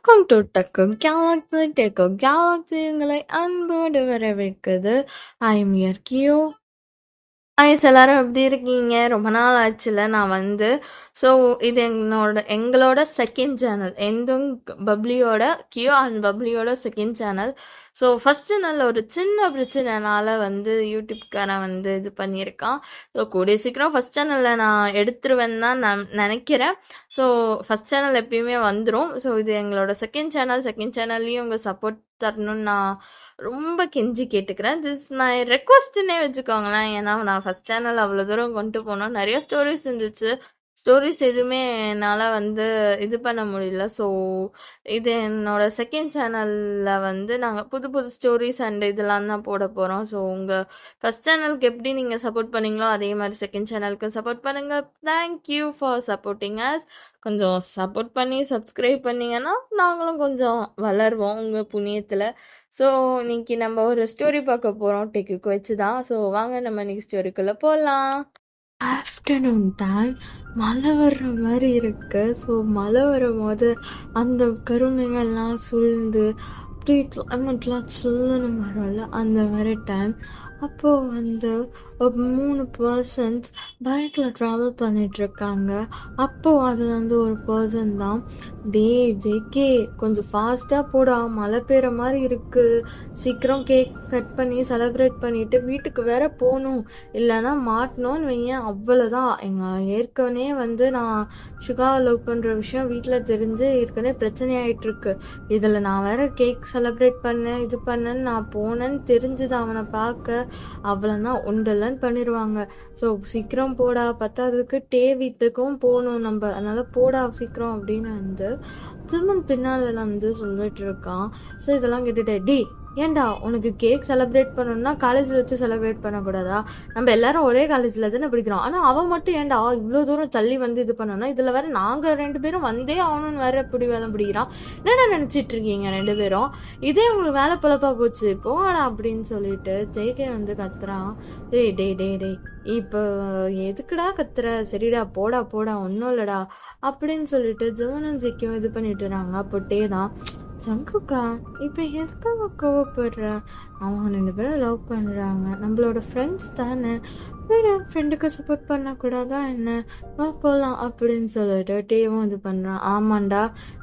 Welcome to tech galaxy உங்களை அன்போடு வரவேற்குது. I am your Q. எல்லாரும் எப்படி இருக்கீங்க? ரொம்ப நாள் ஆச்சுல நான் வந்து. ஸோ இது எங்களோட செகண்ட் சேனல், எந்தும் பப்ளியோட கியூ அண்ட் பப்ளியோட செகண்ட் சேனல். ஸோ ஃபஸ்ட் சேனலில் ஒரு சின்ன பிரச்சனைனால வந்து யூடியூப்காரன் வந்து இது பண்ணியிருக்கான். ஸோ கூடிய சீக்கிரம் ஃபஸ்ட் சேனலில் நான் எடுத்துருவேன்னு தான் நான் நினைக்கிறேன். ஸோ ஃபஸ்ட் சேனல் எப்பயுமே வந்துடும். ஸோ இது எங்களோட செகண்ட் சேனல்லையும் உங்கள் சப்போர்ட் தரணும்னு நான் ரொம்ப கெஞ்சி கேட்டுக்கிறேன். திஸ் மை ரெக்வஸ்ட்னே வச்சுக்கோங்களேன். ஏன்னா நான் ஃபஸ்ட் சேனல் அவ்வளோ தூரம் கொண்டு போனோம். நிறைய ஸ்டோரிஸ் இருந்துச்சு. ஸ்டோரிஸ் எதுவுமே என்னால் வந்து இது பண்ண முடியல. ஸோ இது என்னோட செகண்ட் சேனலில் வந்து நாங்கள் புது புது ஸ்டோரிஸ் அண்ட் இதெல்லாம் தான் போட போகிறோம். ஸோ உங்கள் ஃபஸ்ட் சேனலுக்கு எப்படி நீங்கள் சப்போர்ட் பண்ணீங்களோ அதே மாதிரி செகண்ட் சேனலுக்கும் சப்போர்ட் பண்ணுங்கள். Thank you for supporting us. கொஞ்சம் சப்போர்ட் பண்ணி சப்ஸ்கிரைப் பண்ணிங்கன்னா நாங்களும் கொஞ்சம் வளருவோம் உங்கள் புண்ணியத்தில். ஸோ இன்னைக்கு நம்ம ஒரு ஸ்டோரி பார்க்க போகிறோம் டெக்குக்கு வச்சு தான். ஸோ வாங்க நம்ம இன்னைக்கு ஸ்டோரிக்குள்ளே போகலாம். ஆஃப்டர்நூன் தான், மழை வர்ற மாதிரி இருக்கு. ஸோ மழை வரும்போது அந்த கருமைகள்லாம் சூழ்ந்து அப்படியே கிளைமேட்லாம் சில்லுன்னு வரும்ல, அந்த மாதிரி டைம். அப்போது வந்து ஒரு 3 பர்சன்ஸ் பைக்கில் ட்ராவல் பண்ணிகிட்ருக்காங்க. அப்போது அதில் வந்து ஒரு பர்சன் தான், டே ஜேகே கொஞ்சம் ஃபாஸ்ட்டாக போடா, மழை பெய்கிற மாதிரி இருக்குது, சீக்கிரம் கேக் கட் பண்ணி செலிப்ரேட் பண்ணிவிட்டு வீட்டுக்கு வேற போகணும், இல்லைன்னா மாட்டணும்னு வையேன், அவ்வளோதான். எங்கள் ஏற்கனவே வந்து நான் சுகாவை லவ் பண்ணுற விஷயம் வீட்டில் தெரிஞ்சு ஏற்கனவே பிரச்சனை ஆகிட்டுருக்கு. இதில் நான் வேற கேக் செலிப்ரேட் பண்ணேன், இது பண்ணேன்னு நான் போனேன்னு தெரிஞ்சுது அவனை பார்க்க, அவ்வளோதான் உண்டலன்னு பண்ணிடுவாங்க. ஸோ சீக்கிரம் போடா, பத்தாததுக்கு வீட்டுக்கும் போகணும் நம்ம, அதனால் போடா சீக்கிரம் அப்படின்னு வந்து ஜிம்மன் பின்னால் வந்து சொல்லிட்டு இருக்கான். ஸோ இதெல்லாம் கேட்டுட்டு, டி ஏன்டா உனக்கு கேக் செலிப்ரேட் பண்ணணும்னா காலேஜில் வச்சு செலிப்ரேட் பண்ணக்கூடாதா? நம்ம எல்லாரும் ஒரே காலேஜில் தானே படிக்கிறோம், ஆனால் அவன் மட்டும் ஏன்டா இவ்வளோ தூரம் தள்ளி வந்து இது பண்ணணும், இதில் வேற நாங்கள் 2 பேரும் வந்தே ஆகணும்னு வேற பிடிவாதம் பிடிக்கிறான். என்ன நினச்சிட்டு இருக்கீங்க 2 பேரும்? இதே உங்களுக்கு வேலை பழப்பா போச்சு போடா அப்படின்னு சொல்லிட்டு ஜேகே வந்து கத்துறான். டேய் டேய் டேய் டேய் இப்போ எதுக்குடா கத்துற, சரிடா போடா போடா ஒன்றும் இல்லடா அப்படின்னு சொல்லிட்டு ஜோனும் ஜேக்கும் இது பண்ணிட்டுறாங்க. அப்போட்டே தான், ஜங்குக்கா இப்போ எதுக்காக கோவப்படுற, அவங்க 2 பேரும் லவ் பண்ணுறாங்க, நம்மளோட ஃப்ரெண்ட்ஸ் தானே, ஃப்ரெண்டுக்கு சப்போர்ட் பண்ணக்கூடாதா என்ன, வா போகலாம் அப்படின்னு சொல்லிட்டு டேவும் இது பண்ணுறான். ஆமாண்டா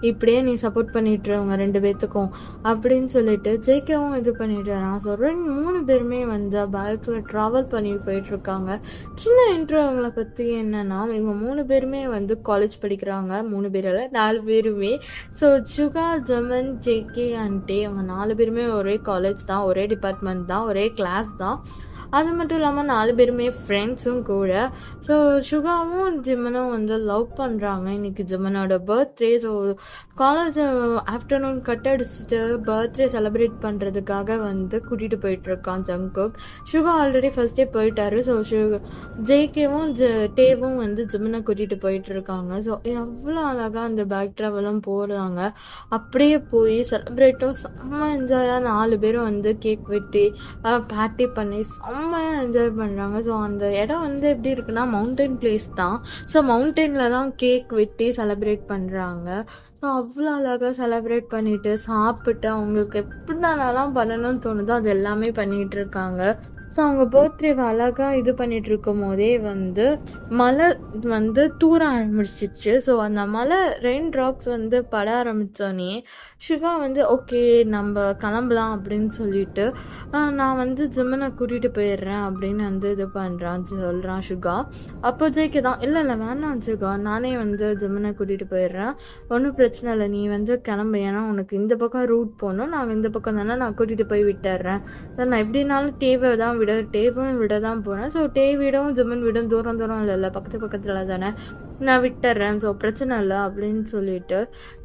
இப்படியே நீ சப்போர்ட் பண்ணிட்டுருவங்க 2 பேர்த்துக்கும் அப்படின்னு சொல்லிட்டு ஜேக்கவும் இது பண்ணிட்டுறான். ஸோ 3 பேருமே வந்து பைக்கில் ட்ராவல் பண்ணி போயிட்டுருக்காங்க. சின்ன இன்ட்ரோ அவங்கள பற்றி என்னன்னா, இவங்க 3 பேருமே வந்து காலேஜ் படிக்கிறாங்க. 3 பேரில் 4 பேருமே. ஸோ சுகா, ஜமன், ஜேகே அண்ட் டே, அவங்க 4 பேருமே ஒரே காலேஜ் தான், ஒரே டிபார்ட்மெண்ட் தான், ஒரே கிளாஸ் தான். அது மட்டும் இல்லாமல் 4 பேருமே ஃப்ரெண்ட்ஸும் கூட. ஸோ சுகாவும் ஜிம்மனும் வந்து லவ் பண்ணுறாங்க. இன்றைக்கி ஜிம்மனோட birthday. So college afternoon cut அடிச்சுட்டு பர்த்டே செலிப்ரேட் பண்ணுறதுக்காக வந்து கூட்டிகிட்டு போயிட்டுருக்கான் ஜங்குக். சுகா ஆல்ரெடி ஃபர்ஸ்டே போயிட்டாரு. ஸோ ஜேகேவும் டேவும் வந்து ஜிம்மனை கூட்டிகிட்டு போயிட்டுருக்காங்க. ஸோ எவ்வளோ அழகாக அந்த பேக் ட்ராவலும் போடுறாங்க. அப்படியே போய் செலிப்ரேட்டும் செம்ம என்ஜாயாக 4 பேரும் வந்து கேக் வெட்டி பார்ட்டி பண்ணி செம்மையாக என்ஜாய் பண்ணுறாங்க. ஸோ அந்த இடம் வந்து எப்படி இருக்குன்னா மவுண்டன் பிளேஸ் தான். ஸோ மவுண்டனில் தான் கேக் வெட்டி செலிப்ரேட் பண்ணுறாங்க. ஸோ அவ்வளோ அழகாக செலிப்ரேட் பண்ணிவிட்டு சாப்பிட்டு அவங்களுக்கு எப்படி நானெல்லாம் பண்ணணும்னு தோணுதோ அது எல்லாமே பண்ணிகிட்டு இருக்காங்க. ஸோ அவங்க பர்த்டேவை அழகாக இது பண்ணிகிட்டு இருக்கும் போதே வந்து மழை வந்து தூர ஆரம்பிச்சிச்சு. ஸோ அந்த மழை ரெயின் ட்ராப்ஸ் வந்து பட ஆரம்பித்தோன்னே சுகா வந்து ஓகே நம்ம கிளம்பலாம் அப்படின்னு சொல்லிட்டு நான் வந்து ஜிம்மனை கூட்டிகிட்டு போயிடுறேன் அப்படின்னு வந்து இது சொல்கிறான் சுகா. அப்போ ஜெயிக்க தான், இல்லை வேணாம் சுகா, நானே வந்து ஜிம்மனை கூட்டிகிட்டு போயிடுறேன், ஒன்றும் பிரச்சனை இல்லை, நீ வந்து கிளம்பு, ஏன்னா உனக்கு இந்த பக்கம் ரூட் போகணும், நாங்கள் இந்த பக்கம் தானே, நான் கூட்டிகிட்டு போய் விட்டுறேன், நான் எப்படினாலும் டேவை தான் டேவும் விட தான் போகிறேன். ஸோ டே வீடும் ஜிம்மன் வீடும் தூரம் இல்லை பக்கத்தில் தானே, நான் விட்டுறேன், ஸோ பிரச்சனை இல்லை அப்படின்னு சொல்லிட்டு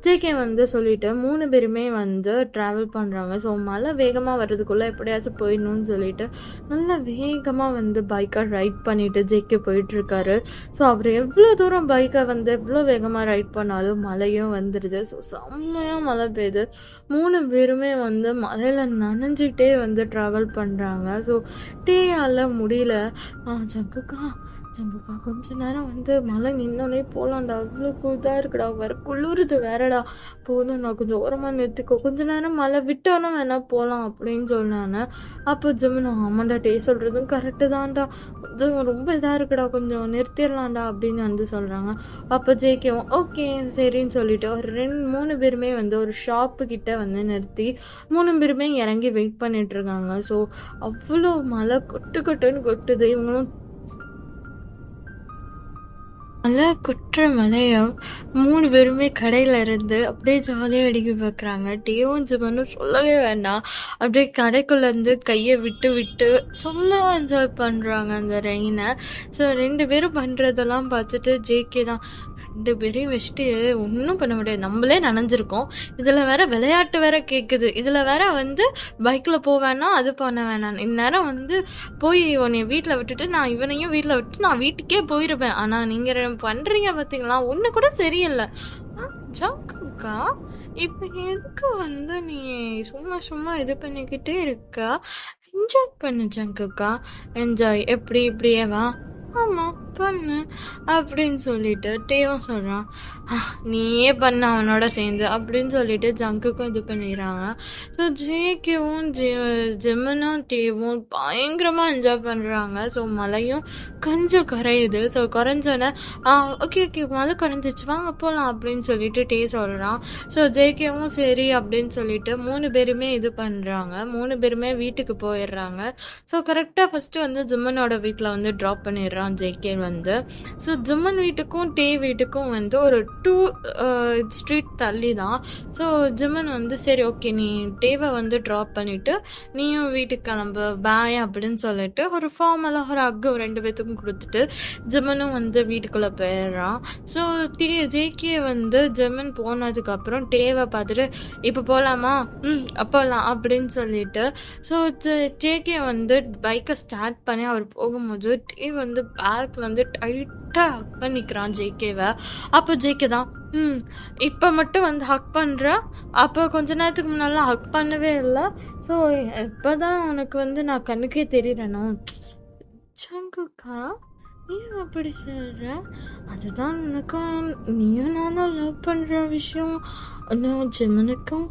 ஜேகே வந்து சொல்லிட்டு 3 பேருமே வந்து ட்ராவல் பண்ணுறாங்க. ஸோ மழை வேகமாக வர்றதுக்குள்ளே எப்படியாச்சும் போயிடணும்னு சொல்லிட்டு நல்லா வேகமாக வந்து பைக்கை ரைட் பண்ணிவிட்டு ஜேகே போயிட்டுருக்காரு. ஸோ அவர் எவ்வளோ தூரம் பைக்கை வந்து எவ்வளோ வேகமாக ரைட் பண்ணாலும் மழையும் வந்துடுது. ஸோ செம்மையாக மழை பெய்யுது. 3 பேருமே வந்து மழையில் நனைஞ்சிக்கிட்டே வந்து ட்ராவல் பண்ணுறாங்க. ஸோ டேயால் முடியல, ஜங்குக்கா எங்கக்கா கொஞ்ச நேரம் வந்து மழை நின்னோடனே போகலாம்டா, அவ்வளோ இதாக இருக்குடா, வேற குளிருது வேறடா, போதும்டா கொஞ்சம் ஓரமாக நிறுத்திக்கோ, கொஞ்ச நேரம் மழை விட்டோன்னா வேணா போகலாம் அப்படின்னு சொன்னானே. அப்போ ஜிம்முனா ஆமாண்டா டே சொல்கிறதும் கரெக்டு தான்டா, கொஞ்சம் ரொம்ப இதாக இருக்குடா, கொஞ்சம் நிறுத்திடலாம்டா அப்படின்னு வந்து சொல்கிறாங்க. அப்போ ஜேகேவும் ஓகே சரின்னு சொல்லிட்டு ஒரு 3 பேருமே வந்து ஒரு ஷாப்பு கிட்ட வந்து நிறுத்தி 3 பேருமே இறங்கி வெயிட் பண்ணிட்டு இருக்காங்க. ஸோ அவ்வளோ மழை கொட்டு கொட்டுன்னு கொட்டுது. இவங்களும் நல்லா கொட்டுற மழைய 3 பேருமே கடையில இருந்து அப்படியே ஜாலியா வேடிக்கை பார்க்குறாங்க. டேவும் ஜிமனும் சொல்லவே வேண்டாம். அப்படியே கடைக்குள்ள இருந்து கையை விட்டு விட்டு சும்மா என்ஜாய் பண்றாங்க அந்த ரெயினை. ஸோ 2 பேரும் பண்றதெல்லாம் பார்த்துட்டு ஜேகே தான் 2 பேரையும் வச்சுட்டு ஒன்றும் பண்ண முடியாது, நம்மளே நனைஞ்சிருக்கோம், இதில் வேற விளையாட்டு வேற கேட்குது, இதில் வேற வந்து பைக்கில் போக வேணாம், அது பண்ண வேணாம், இந்நேரம் வந்து போய் உன்னை வீட்டில் விட்டுட்டு நான் இவனையும் வீட்டில் விட்டு நான் வீட்டுக்கே போயிருப்பேன். ஆனால் நீங்கள் பண்ணுறீங்க பார்த்தீங்களா, ஒன்று கூட சரியில்லை. ஜங்குக்கா இப்போ எதுக்கு வந்து நீ சும்மா சும்மா இது பண்ணிக்கிட்டே இருக்கா? என்ஜாய் பண்ணு ஜங்குக்கா, என்ஜாய் எப்படி இப்படியே வா, ஆமாம் பண்ணு அப்படின்னு சொல்லிட்டு டேவும் சொல்கிறான். நீயே பண்ண அவனோட சேர்ந்து அப்படின்னு சொல்லிட்டு ஜங்குக்கும் இது பண்ணிடுறாங்க. ஸோ ஜேகேவும் ஜிம்மனும் டேவும் பயங்கரமாக என்ஜாய் பண்ணுறாங்க. ஸோ மழையும் கொஞ்சம் குறையுது. ஸோ குறைஞ்சோன்னே ஓகே ஓகே மழை குறைஞ்சிச்சு வாங்க போகலாம் அப்படின்னு சொல்லிட்டு டே சொல்கிறான். ஸோ ஜேகேவும் சரி அப்படின்னு சொல்லிட்டு 3 பேருமே இது பண்ணுறாங்க. 3 பேருமே வீட்டுக்கு போயிடுறாங்க. ஸோ கரெக்டாக ஃபஸ்ட்டு வந்து ஜிம்மனோட வீட்டில் வந்து ட்ராப் பண்ணிடுறான் ஜேகே வந்து. ஸோ ஜிம்மன் வீட்டுக்கும் டே வீட்டுக்கும் வந்து ஒரு 2 ஸ்ட்ரீட் தள்ளி தான். ஸோ ஜிம்மன் வந்து சரி ஓகே நீ டேவை வந்து ட்ராப் பண்ணிவிட்டு நீயும் வீட்டுக்கு கிளம்பு பாய் அப்படின்னு சொல்லிட்டு ஒரு ஃபார்மலாக ஒரு அக்கு 2 பேத்துக்கும் கொடுத்துட்டு ஜிம்மனும் வந்து வீட்டுக்குள்ளே போயிடுறான். ஸோ ஜேகே வந்து ஜிம்மன் போனதுக்கப்புறம் டேவை பார்த்துட்டு இப்போ போகலாமா போகலாம் அப்படின்னு சொல்லிட்டு ஸோ ஜேகே வந்து பைக்கை ஸ்டார்ட் பண்ணி அவர் போகும்போது டே வந்து பேக் வந்து டைட்டாக ஹக் பண்ணிக்கிறான் ஜேகேவை. அப்போ ஜேகே தான் இப்போ மட்டும் வந்து ஹக் பண்ணுற, அப்போ கொஞ்ச நேரத்துக்கு முன்னாலாம் ஹக் பண்ணவே இல்லை, ஸோ இப்போ தான் உனக்கு வந்து நான் கண்ணுக்கே தெரியறேனும். ஜங்குக்கா ஏன் அப்படி சொல்கிற? அதுதான் உனக்கும் நீயும் நானும் லவ் பண்ணுற விஷயம் இன்னும் ஜிம்மனுக்கும்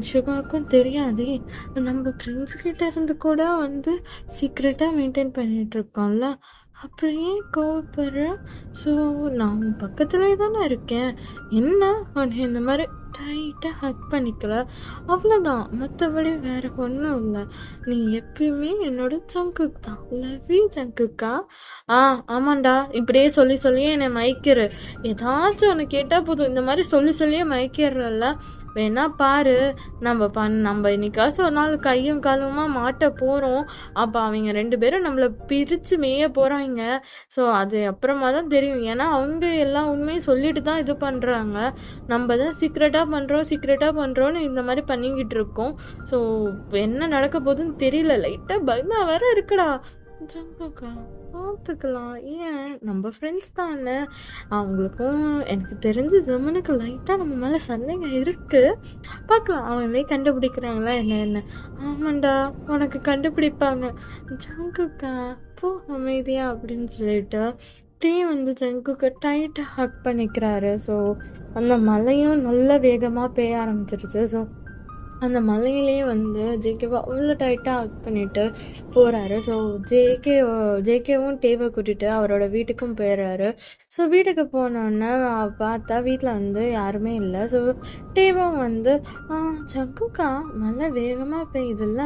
சுகாவுக்கும் தெரியாதே. நம்ம ஃப்ரெண்ட்ஸ்கிட்ட இருந்து கூட வந்து சீக்ரெட்டாக மெயின்டைன் பண்ணிகிட்ருக்கோம்ல, அப்படியே கோவப்படுற. ஸோ நான் உன் பக்கத்துலேயே தானே இருக்கேன், என்ன உன்னை இந்த மாதிரி டைட்டாக ஹக் பண்ணிக்கல அவ்வளோதான், மற்றபடி வேறு ஒன்றும் இல்லை. நீ எப்பயுமே என்னோட ஜங்குக் தான், லவ் யூ ஜங்குக்கா. ஆமாண்டா இப்படியே சொல்லி சொல்லியே என்னை மயக்கிற, ஏதாச்சும் ஒன்று கேட்டால் போதும் இந்த மாதிரி சொல்லி சொல்லியே மயக்கிறல்ல. வேணா பாரு, நம்ம இன்னைக்காச்சும் ஒரு நாள் கையும் காலுமா மாட்ட போகிறோம், அப்போ அவங்க 2 பேரும் நம்மளை பிரித்து மேய போகிறாங்க. ஸோ அது அப்புறமா தான் தெரியும், ஏன்னா அவங்க எல்லா உண்மையும் சொல்லிட்டு தான் இது பண்ணுறாங்க, நம்ம தான் சீக்ரெட்டாக பண்ணுறோன்னு இந்த மாதிரி பண்ணிக்கிட்டு இருக்கோம். ஸோ என்ன நடக்க போகுதுன்னு தெரியல, லைட்டாக பயமாக வேற இருக்குடா. ஜங்குக்கா பார்த்துக்கலாம், ஏன் நம்ம ஃப்ரெண்ட்ஸ் தானே, அவங்களுக்கும் எனக்கு தெரிஞ்சு ஜம்மனுக்கு லைட்டாக நம்ம மேலே சந்தேகம் இருக்குது, பார்க்கலாம் அவங்களே கண்டுபிடிக்கிறாங்களா என்ன. ஆமாண்டா உனக்கு கண்டுபிடிப்பாங்க ஜங்குக்கா, போ அமைதியா அப்படின்னு சொல்லிட்டு டே வந்து ஜங்குக்கு டைட்டாக ஹக் பண்ணிக்கிறாரு. ஸோ அந்த மழையும் நல்லா வேகமாக பெய்ய ஆரம்பிச்சிருச்சு. ஸோ அந்த வந்து ஜேகேவை அவ்வளோ டைட்டாக ஹக் பண்ணிட்டு போகிறாரு. ஸோ ஜேகேவும் டேவை கூட்டிகிட்டு அவரோட வீட்டுக்கும் போயிடுறாரு. ஸோ வீட்டுக்கு போனோன்னே பார்த்தா வீட்டில் வந்து யாருமே இல்லை. ஸோ டேவும் வந்து ஜங்குக்கா மழை வேகமாக பெய்யுதுல்ல,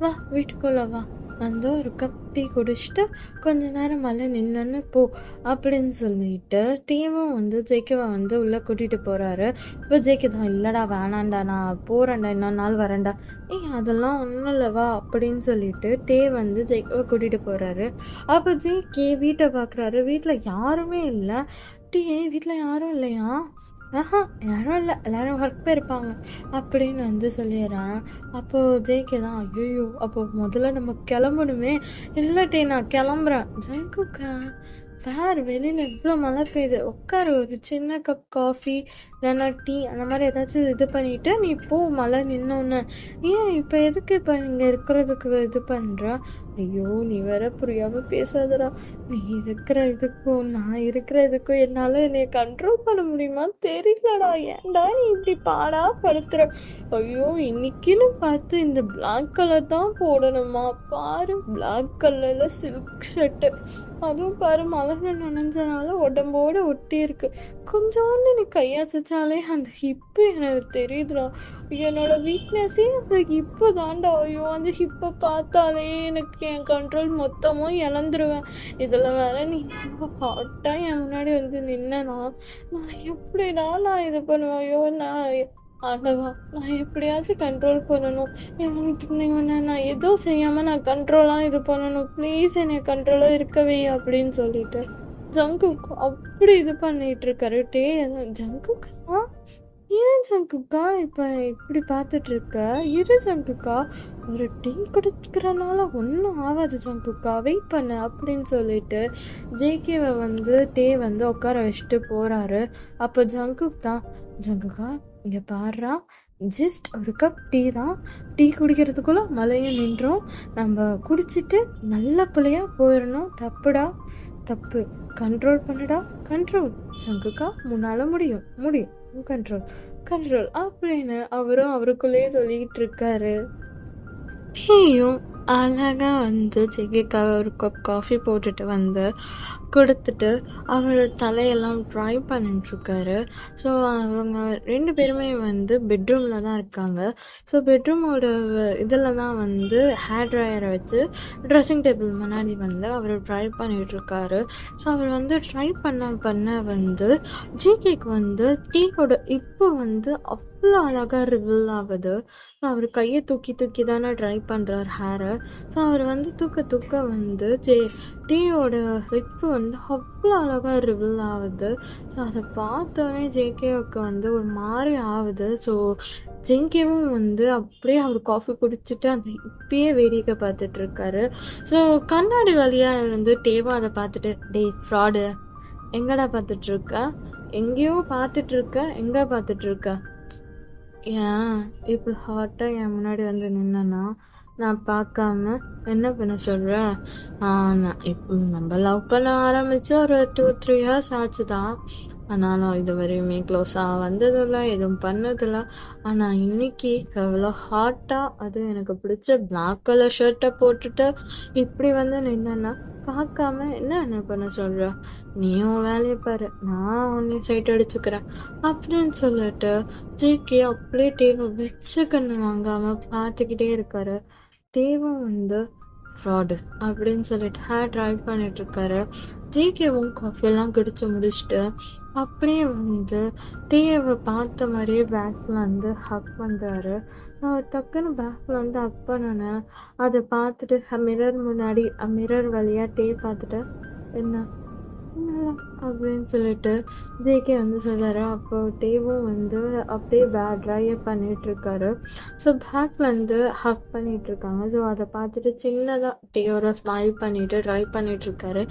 வா வீட்டுக்குள்ளே வா, வந்து ஒரு கப் டீ குடிச்சிட்டு கொஞ்ச நேரம் மழை நின்னுன்னு போ அப்படின்னு சொல்லிட்டு டீவும் வந்து ஜேகேவை வந்து உள்ளே கூட்டிகிட்டு போகிறாரு. இப்போ ஜேகே தான் இல்லைடா வேணாண்டா நான் போகிறேன்டா இன்னொரு நாள் வரேன்டா, அதெல்லாம் ஒன்றும் இல்லைவா அப்படின்னு சொல்லிட்டு டே வந்து ஜேகேவை கூட்டிகிட்டு போகிறாரு. அப்போ ஜேகே வீட்டை பார்க்குறாரு, வீட்டில் யாருமே இல்லை. டே வீட்டில் யாரும் இல்லையா? யாரும் இல்லை, எல்லோரும் ஒர்க் போயிருப்பாங்க அப்படின்னு வந்து சொல்லிடுறான். அப்போது ஜேகே தான் ஐயோ அப்போ முதல்ல நம்ம கிளம்பணுமே, இல்லாட்டி நான் கிளம்புறேன். ஜங்குக்கா வேறு வெளியில் எவ்வளோ மழை பெய்யுது, உட்காரு, ஒரு சின்ன கப் காஃபி இல்லைன்னா டீ அந்த மாதிரி ஏதாச்சும் இது பண்ணிவிட்டு நீ போ மழை நின்னோன்னு. ஏன் இப்போ எதுக்கு இப்போ இங்கே இருக்கிறதுக்கு இது பண்ணுற, ஐயோ! நீ வேற புரியாம பேசாதடா. நீ இருக்கிற இதுக்கும், நான் இருக்கிற இதுக்கும் என்னால என்னைய கண்ட்ரோல் பண்ண முடியுமான்னு தெரியலடா. ஏன்டா நீ இப்படி பாடா படுத்துற? ஐயோ! இன்னைக்குன்னு பார்த்து இந்த பிளாக் கலர் தான் போடணுமா? பாரு பிளாக் கலர்ல சில்க் ஷர்ட்டு. அதுவும் பாரு மழைல நனைஞ்சனால உடம்போட ஒட்டி இருக்கு. கொஞ்சோண்டு நீ கையசைச்சாலே அந்த ஹிப்பு எனக்கு தெரியுதுடா. என்னோட வீக்னஸே அந்த ஹிப்பு தான்டா. ஐயோ! அந்த ஹிப்பை பார்த்தாலே எனக்கு என் கண்ட்ரோல் மொத்தமும் இழந்துருவேன். இதில் வேற நீ ரொம்ப ஹாட்டாக என் முன்னாடி வந்து நின்னா நான் எப்படிடா நான் இது பண்ணுவேன்? ஐயோ! ஆண்டவா, நான் எப்படியாச்சும் கண்ட்ரோல் பண்ணணும். நான் எதுவும் செய்யாமல் நான் கண்ட்ரோலாக இது பண்ணணும். ப்ளீஸ் என்னை கண்ட்ரோலாக இருக்கவே அப்படின்னு சொல்லிட்டு ஜங்குக்கு அப்படி இது பண்ணிட்டு இருக்காரு. ஜங்குக்கா, ஏன் ஜங்குக்கா இப்போ இப்படி பார்த்துட்டு இருக்க? இரு ஜங்குக்கா, ஒரு டீ குடிக்கிறனால ஒன்றும் ஆகாது ஜங்குக்கா, வெயிட் பண்ணு அப்படின்னு சொல்லிட்டு ஜேகேவை வந்து வந்து உட்கார வச்சுட்டு போகிறாரு. அப்போ ஜங்குக் தான், ஜங்குக்கா இங்கே பாடுறா, ஜஸ்ட் ஒரு கப் டீ தான், டீ குடிக்கிறதுக்குள்ளே மழையும் நின்றோம், நம்ம குடிச்சிட்டு நல்ல பிள்ளையா போயிடணும். தப்புடா தப்பு, கண்ட்ரோல் பண்ணுடா கண்ட்ரோல், ஜங்குக்கா முன்னால் முடியும் கண்ட்ரோல் கண்ட்ரோல் அப்படின்னு அவரும் அவருக்குள்ளேயே சொல்லிக்கிட்டு இருக்காரு. டீயும் அழகா வந்து ஜெகிக்காக ஒரு கப் காஃபி போட்டுட்டு வந்து கொடுத்துட்டு அவர் தலையெல்லாம் ட்ரை பண்ணிட்டுருக்காரு. ஸோ அவங்க 2 பேருமே வந்து பெட்ரூமில் தான் இருக்காங்க. ஸோ பெட்ரூமோட இதில் தான் வந்து ஹேர் ட்ரையரை வச்சு ட்ரெஸ்ஸிங் டேபிள் முன்னாடி வந்து அவர் ட்ரை பண்ணிகிட்ருக்காரு. ஸோ அவர் வந்து ட்ரை பண்ண வந்து ஜிகேக்கு வந்து டீயோட இப்போ வந்து அவ்வளோ அழகாக ரிவீல் ஆகுது. ஸோ அவர் கையை தூக்கி தானே ட்ரை பண்ணுறார் ஹேரை. ஸோ அவர் வந்து தூக்க வந்து டீயோட ஹிப்பு வந்து அவ்வளோ அழகாக ரிவீல் ஆகுது. ஸோ அதை பார்த்தோன்னே ஜேகேவுக்கு வந்து ஒரு மாதிரி ஆகுது. ஸோ ஜெங்கேவும் வந்து அப்படியே அவர் காஃபி குடிச்சிட்டு அந்த இப்பயே வேடிக்கை பார்த்துட்ருக்காரு. ஸோ கண்ணாடி வழியாக இருந்து டேவும் அதை பார்த்துட்டு, டே ஃப்ராடு, எங்கடா பார்த்துட்ருக்க? எங்கேயோ பார்த்துட்ருக்க, எங்கே பார்த்துட்ருக்க? ஏன் இப்படி ஹாட்டாக என் முன்னாடி வந்து நின்னா நான் பார்க்காம என்ன பண்ண சொல்கிறேன்? நான் இப்போ நம்ம லவ் பண்ண ஆரம்பித்து ஒரு 2-3 இயர்ஸ் ஆச்சு தான். ஆனாலும் இது வரையுமே க்ளோஸாக வந்ததில்லை, எதுவும் பண்ணதில்லை. ஆனால் இன்னைக்கு எவ்வளோ ஹாட்டாக, அது எனக்கு பிடிச்ச பிளாக் கலர் ஷர்ட்டை போட்டுட்டு இப்படி வந்து நின்னா பார்க்காம என்ன பண்ண சொல்கிற? நீயும் வேலையை பாரு, நான் உன்னை சைட் அடிச்சுக்கிறேன் அப்படின்னு சொல்லிட்டு ஜேகே அப்படியே டேவை வச்சு கண்ணு வாங்காமல் பார்த்துக்கிட்டே இருக்காரு. தேவும் வந்து ஃப்ராடு அப்படின்னு சொல்லிட்டு ஹேர் ட்ரைவ் பண்ணிட்டுருக்காரு. ஜேகேவும் காஃபியெல்லாம் குடிச்சு முடிச்சுட்டு அப்படியே வந்து தேவை பார்த்த மாதிரியே பேக்கில் வந்து ஹக் பண்ணுறாரு. டக்குன்னு பேக்கில் வந்து ஹக் பண்ணோன்னே அதை பார்த்துட்டு மிரர் முன்னாடி மிரர் வழியாக பார்த்துட்டு என்ன அப்படின்னு சொல்லிட்டு ஜேகே வந்து சொல்கிறாரு. அப்போ டேவும் வந்து அப்படியே ட்ரையப் பண்ணிகிட்ருக்காரு. ஸோ பேக்கில் வந்து ஹக் பண்ணிகிட்ருக்காங்க. ஸோ அதை பார்த்துட்டு சின்னதாக டேயோட ஸ்மைல் பண்ணிவிட்டு ட்ரை பண்ணிகிட்ருக்காரு.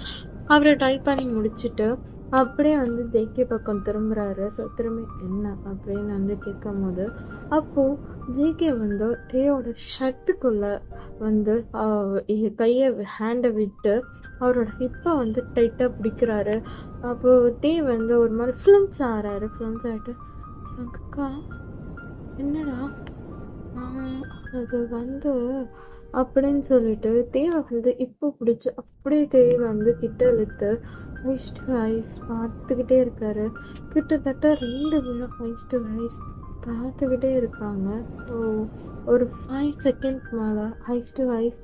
அவரை ட்ரை பண்ணி முடிச்சுட்டு அப்படியே வந்து ஜேகே பக்கம் திரும்புகிறாரு. ஸோ திரும்பி என்ன அப்படின்னு வந்து கேட்கும் போது அப்போது ஜேகே வந்து டேயோட ஷர்ட்டுக்குள்ளே வந்து கையை ஹேண்டை விட்டு அவரோட ஹிப்பை வந்து டைட்டாக பிடிக்கிறாரு. அப்போது டே வந்து ஒரு மாதிரி ஃப்ளின்ச் ஆகிட்டு, அக்கா என்னடா அது வந்து அப்படின்னு சொல்லிட்டு தேவை வந்து இப்போ பிடிச்சி அப்படியே தேவை வந்து கிட்ட இழுத்து ஐஸ் டு ஐஸ் பார்த்துக்கிட்டே இருக்காரு. கிட்டத்தட்ட 2 பேரும் ஐஸ் டு ஐஸ் பார்த்துக்கிட்டே இருக்காங்க. ஒரு 5 செகண்ட் மேலே ஐஸ் டு ஐஸ்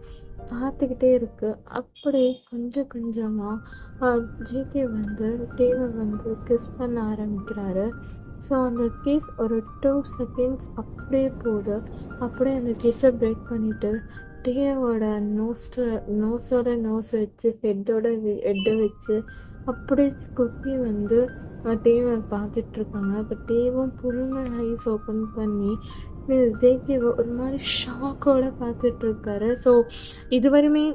பார்த்துக்கிட்டே இருக்கு. அப்படியே கொஞ்சம் கொஞ்சமாக ஜேகே வந்து தேவை வந்து கிஸ் பண்ண ஆரம்பிக்கிறாரு. ஸோ அந்த கிஸ் ஒரு 2 செகண்ட்ஸ் அப்படியே போகுது. அப்படியே அந்த கிஸ்ஸை பிரேக் பண்ணிவிட்டு டேவோட நோஸோட நோஸ் வச்சு ஹெட்டை வச்சு அப்படியே குக்கி வந்து டேவை பார்த்துட்ருக்காங்க. அப்போ டேவும் பொறுமை ஐஸ் ஓப்பன் பண்ணி ஜேகேவை ஒரு மாதிரி ஷாக்கோட பார்த்துட்ருக்காரு. ஸோ இதுவரையுமே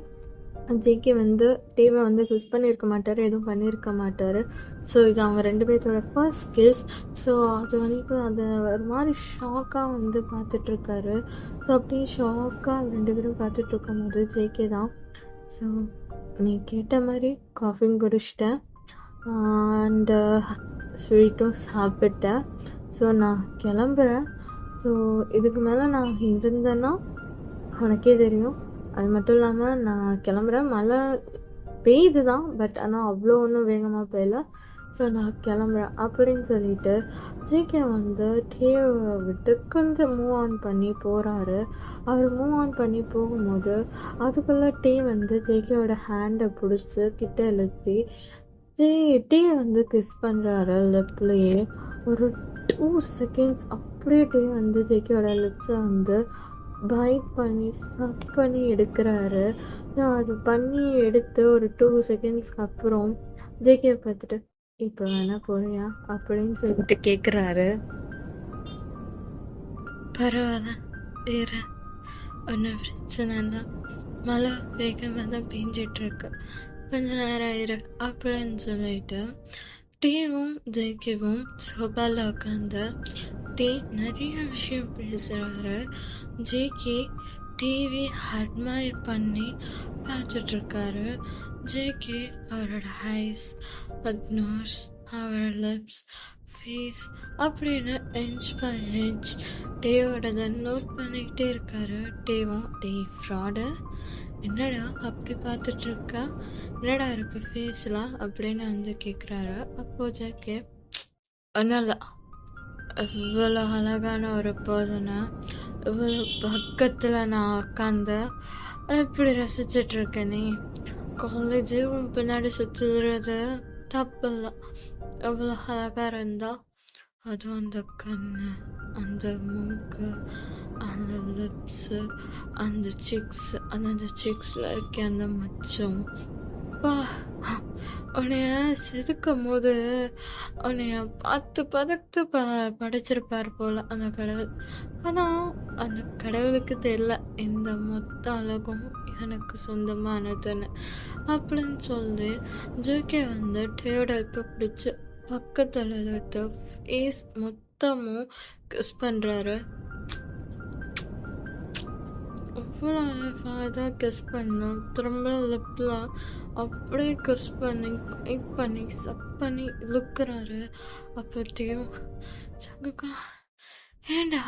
ஜேகே வந்து டேவை வந்து கிஸ் பண்ணியிருக்க மாட்டார், எதுவும் பண்ணியிருக்க மாட்டார். ஸோ இது அவங்க 2 பேர்த்தோட ஃபர்ஸ்ட் கிஸ். ஸோ அது வந்து அதை ஒரு மாதிரி ஷாக்காக வந்து பார்த்துட்ருக்காரு. ஸோ அப்படியே ஷாக்காக 2 பேரும் பார்த்துட்ருக்கும் போது ஜேகே தான், ஸோ நீ கேட்ட மாதிரி காஃபியும் குடிச்சிட்டேன் அண்டு ஸ்வீட்டும் சாப்பிட்டேன். ஸோ நான் கிளம்புறேன். ஸோ இதுக்கு மேலே நான் இருந்தேன்னா உனக்கே தெரியும். அது மட்டும் இல்லாமல் நான் கிளம்புறேன். மழை பெய்யுது தான், பட் ஆனால் அவ்வளோ ஒன்றும் வேகமாக பெய்யல. ஸோ நான் கிளம்புறேன் அப்படின்னு சொல்லிட்டு ஜேகே வந்து டேவை விட்டு கொஞ்சம் மூவ் ஆன் பண்ணி போகிறாரு. அவர் மூவ் ஆன் பண்ணி போகும்போது அதுக்குள்ளே டே வந்து ஜேகேவோட ஹேண்டை பிடிச்சி கிட்ட இழுத்தி டே வந்து கிஸ் பண்ணுறாரு லிப்லேயே. ஒரு 2 செகண்ட்ஸ் அப்படியே டே வந்து ஜேகேவோட லிப்ஸை வந்து பைட் பண்ணி சக் பண்ணி எடுக்கிறாரு. அது பண்ணி எடுத்து ஒரு 2 செகண்ட்ஸ்க்கு அப்புறம் ஜேகே பார்த்துட்டு இப்போ வேணா போறியா அப்படின்னு சொல்லிட்டு கேட்குறாரு. பரவாயில்ல வேறு ஒன்றும் பிரச்சனை இல்லை, மழை வேகமாக தான் பெஞ்சிட்ருக்கு, கொஞ்ச நேரம் ஆயிரு அப்படின்னு சொல்லிட்டு டேவும் ஜேகேவும் சோபாவில் உட்காந்து டே நிறைய விஷயம் பேசுகிறாரு. ஜேகே டிவி அட்மையர் பண்ணி பார்த்துட்ருக்காரு. ஜேகே அவரோட ஐஸ், நோஸ், அவரோட லிப்ஸ், ஃபேஸ் அப்படின்னு இன்ச் பை இன்ச் டேவோட நோட் பண்ணிக்கிட்டே இருக்காரு. டேவும் டே ஃப்ராடு, என்னடா அப்படி பார்த்துட்ருக்கா, என்னடா இருக்கு ஃபேஸ்லாம் அப்படின்னு வந்து கேட்குறாரு. அப்போது ஜேகே ஒன்றும் இல்லை, இவ்வளோ அழகான ஒரு பர்சனை இவ்வளோ பக்கத்தில் நான் உட்காந்து எப்படி ரசிச்சிட்ருக்கேன், நீ காலேஜு உன் பின்னாடி சுற்றுறது தப்பு இல்லை, எவ்வளோ அழகாக இருந்தா, அதுவும் அந்த கண்ணு, அந்த மூக்கு, அந்த லிப்ஸு, அந்த சிக்ஸ், அந்த சிக்ஸில் இருக்க அந்த மச்சம், பா உன்னைய செதுக்கும் போது உன்னைய பார்த்து பதத்து படைச்சிருப்பார் போல் அந்த கடவுள். ஆனால் அந்த கடவுளுக்கு தெரியல இந்த மொத்த அழகும் எனக்கு சொந்தமானதுன்னு அப்படின்னு சொல்லி ஜேகே வந்து டேயோட இப்போ பிடிச்சி பக்கத்தில் எடுத்து ஃபேஸ் மொத்தமும் கிஸ் பண்ணுறாரு. அவ்வளோ அழகாக கிஸ் பண்ணோம். திரும்ப லிப்பில் அப்படியே கிஸ் பண்ணி ஃபைட் பண்ணி சப் பண்ணி இழுக்கிறாரு. அப்போ டேவும் சங்குக்கா ஏண்டா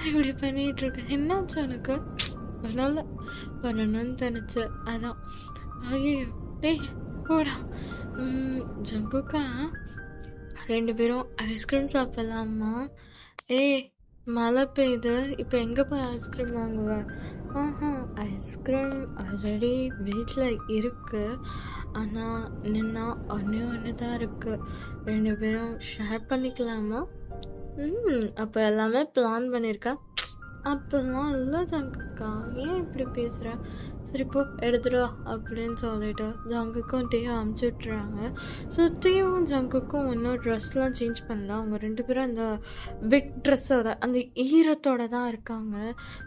இப்படி பண்ணிகிட்ருக்கேன், என்னாச்சு எனக்கு, அதனால பண்ணணும்னு தோணுச்சு, அதான். ஐயோ டேய் போடா. ஜங்குக்கா 2 பேரும் ஐஸ்கிரீம் சாப்பிட்லாமா? மழை பெய்யுது, இப்போ எங்கே போய் ஐஸ்கிரீம் வாங்குவேன்? ஐஸ்கிரீம் ஆல்ரெடி வீட்டில் இருக்குது, ஆனால் நின்னா ஒன்று தான் இருக்குது, 2 பேரும் ஷேர் பண்ணிக்கலாமா? அப்போ எல்லாமே பிளான் பண்ணியிருக்கேன். அப்போல்லாம் இல்லை ஜங்குக்கா, ஏன் இப்படி பேசுகிற? சரி போ எடுத்துட்டு வா அப்படின்னு சொல்லிட்டு ஜங்குக்கும் டீயும் அமுச்சு விட்டுறாங்க. ஸோ டீயும் ஜங்குக்கும் இன்னும் ட்ரெஸ்லாம் சேஞ்ச் பண்ணல. அவங்க 2 பேரும் அந்த விட் ட்ரெஸ்ஸோட அந்த ஈரத்தோடு தான் இருக்காங்க.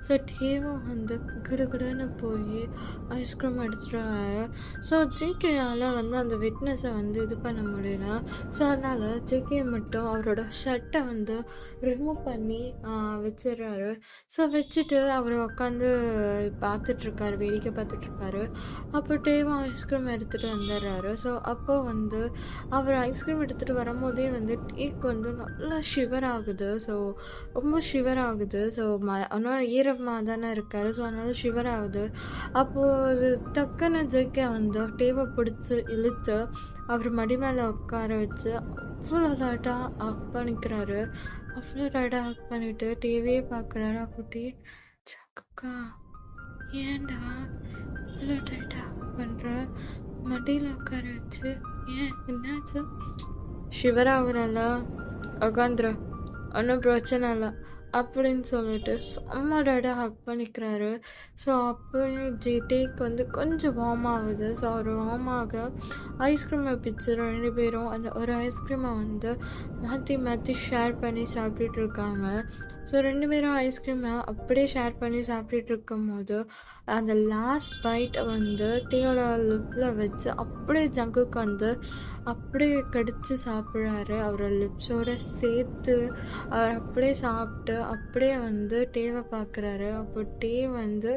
ஸோ டீவும் வந்து கிடுகிடுன்னு போய் ஐஸ்கிரீம் எடுத்துகிட்டு வராரு. ஸோ ஜேகேயால் வந்து அந்த விட்னஸை வந்து இது பண்ண முடியல. ஸோ அதனால் ஜேகே மட்டும் அவரோட ஷர்ட்டை வந்து ரிமூவ் பண்ணி வச்சிடுறாரு. ஸோ வச்சுட்டு அவர் உட்காந்து பார்த்துட்ருக்காரு, வேடிக்கை பார்த்துட்ருக்காரு. அப்போ டேவும் ஐஸ்கிரீம் எடுத்துகிட்டு வந்துடுறாரு. ஸோ அப்போது வந்து அவர் ஐஸ்கிரீம் எடுத்துகிட்டு வரும்போதே வந்து டேக்கு வந்து நல்லா ஷிவர் ஆகுது. ஸோ ரொம்ப ஷிவர் ஆகுது. ஸோ ஆனால் ஈரமாக தானே இருக்கார். ஸோ அதனால ஷிவர் ஆகுது. அப்போது டக்குன்னு ஜேகே வந்து டேவை பிடிச்சி இழுத்து அவர் மடி மேலே உட்கார வச்சு அவ்வளோ டைட்டாக ஆஃப் பண்ணிக்கிறாரு. அவ்வளோ டைட்டாக ஆஃப் பண்ணிவிட்டு டிவியே பார்க்குறாரு. அப்போ டே சக்கா ஏன்டா இவ்வளோ டைட்டாக பண்ணுற, மடியில் உட்கார வச்சு, ஏன் என்னாச்சு? ஷிவர் ஆகுறல, உட்காந்துரு, ஒன்றும் பிரச்சனை இல்லை அப்படின்னு சொல்லிட்டு செம்ம டைட்டாக ஹக் பண்ணிக்கிறாரு. ஸோ அப்போயும் டேக்கு வந்து கொஞ்சம் வார்ம் ஆகுது. ஸோ அவர் வார்ம் ஆக ஐஸ்கிரீமை பிச்சு 2 பேரும் அந்த ஒரு ஐஸ்கிரீமை வந்து மாற்றி ஷேர் பண்ணி சாப்பிட்டுட்டு இருக்காங்க. ஸோ 2 பேரும் ஐஸ்கிரீமை அப்படியே ஷேர் பண்ணி சாப்பிட்டுட்டு இருக்கும்போது அந்த லாஸ்ட் பைட்டை வந்து டீயோட லிப்பில் வச்சு அப்படியே ஜங்குக்கு வந்து அப்படியே கடித்து சாப்பிட்றாரு. அவரோட லிப்ஸோடு சேர்த்து அவர் அப்படியே சாப்பிட்டு அப்படியே வந்து டேவை பார்க்குறாரு. அப்போ டே வந்து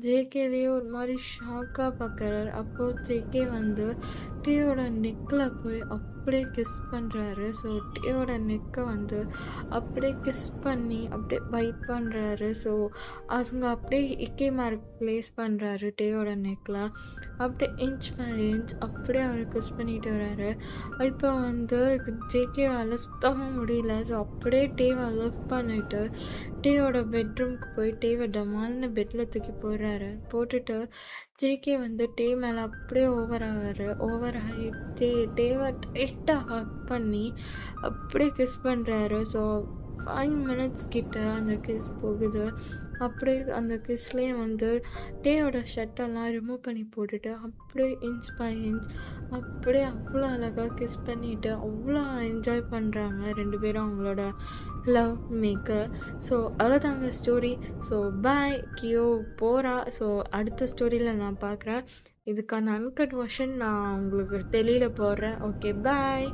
ஜேகேவே ஒரு மாதிரி ஷாக்காக பார்க்குறாரு. அப்போது ஜேகே வந்து டேயோட நெக்கில் போய் அப்படியே கிஸ் பண்ணுறாரு. ஸோ டேயோட நெக்கை வந்து அப்படியே கிஸ் பண்ணி அப்படியே பைட் பண்ணுறாரு. ஸோ அவங்க அப்படியே இக்கே மார்க் ப்ளேஸ் பண்ணுறாரு டேயோட நெக்கில். அப்படியே இன்ச் பை இன்ச் அப்படியே அவர் கிஸ் பண்ணிட்டு வர்றாரு. இப்போ வந்து ஜேகேவால் சுத்தமாக முடியல. ஸோ அப்படியே டேவை லிஃப்ட் பண்ணிவிட்டு டேயோட பெட்ரூம்க்கு போய் டேவை டமால்னு பெட்டில் தூக்கி போட்டுட்டு ஜேகே வந்து டே மேலே அப்படியே ஓவர் ஆகி டேவை டைட்டாக ஹக் பண்ணி அப்படியே கிஸ் பண்ணுறாரு. ஸோ 5 minutes கிட்ட அந்த கிஸ் போகுது. அப்படியே அந்த கிஸ்லேயே வந்து டேயோட ஷர்ட்டெல்லாம் ரிமூவ் பண்ணி போட்டுட்டு அப்படியே இன்ச் பை இன்ச் அப்படியே அவ்வளோ அழகாக கிஸ் பண்ணிட்டு அவ்வளோ என்ஜாய் பண்ணுறாங்க 2 பேரும் அவங்களோட லவ் மேக்கர். ஸோ அவ்வளோதாங்க ஸ்டோரி. ஸோ பாய், கியோ போகிறா. ஸோ அடுத்த ஸ்டோரியில் நான் பார்க்குறேன். இதுக்கான அன்கட் வெர்ஷன் நான் உங்களுக்கு டெலியில் போடுறேன். ஓகே, பாய்.